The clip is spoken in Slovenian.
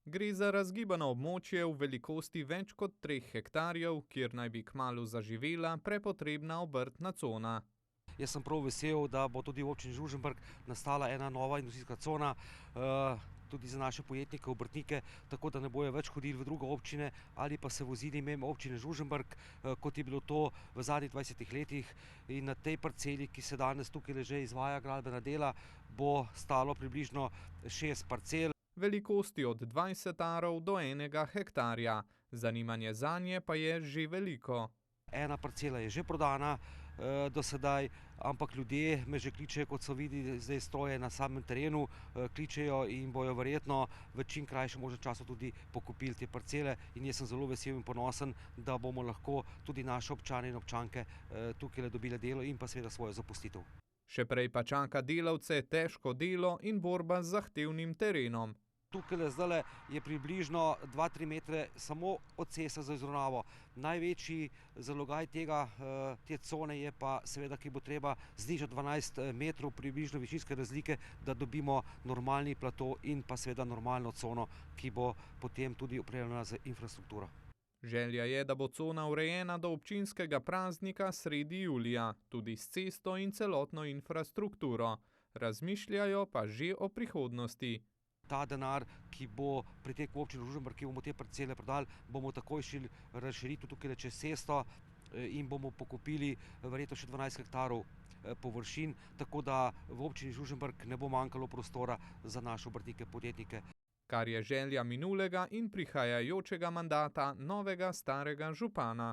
Gre za razgibano območje v velikosti več kot 3 hektarjev, kjer naj bi kmalu zaživela prepotrebna obrtna cona. Jaz sem prav vesel, da bo tudi v občini Žužemberk nastala ena nova industrijska cona, tudi za naše podjetnike, obrtnike, tako da ne bojo več hodili v druge občine ali pa se vozili mimo občine Žužemberk, kot je bilo to v zadnjih 20 letih. In na tej parceli, ki se danes tukaj že izvaja gradbena dela, bo stalo približno 6 parcel. Velikosti od 20 arov do 1 hektarja. Zanimanje zanje pa je že veliko. Ena parcela je že prodana do sedaj, ampak ljudje me že kličejo, kot so videli zdaj stroje na samem terenu, kličejo in bojo verjetno v čim krajšem možnem času tudi pokupili te parcele. In jaz sem zelo vesel in ponosen, da bomo lahko tudi naše občane in občanke tukaj dobile delo in pa seveda svojo zaposlitev. Še prej pa čaka delavce težko delo in borba z zahtevnim terenom. Tukaj zdaj je približno 2-3 metre samo od ceste za izravnavo. Največji zalogaj te cone je pa seveda, ki bo treba znižati 12 metrov približno višinske razlike, da dobimo normalni plato in pa seveda normalno cono, ki bo potem tudi opremljena z infrastrukturo. Želja je, da bo cona urejena do občinskega praznika sredi julija, tudi s cesto in celotno infrastrukturo. Razmišljajo pa že o prihodnosti. Ta denar, ki bo pritekel v občino Žužemberk, ki bomo te parcele prodali, bomo takoj šli razširiti tukaj čez cesto in bomo pokupili verjetno še 12 hektarov površin, tako da v občini Žužemberk ne bo manjkalo prostora za naše obrtnike, podjetnike. Kar je želja minulega in prihajajočega mandata novega starega župana.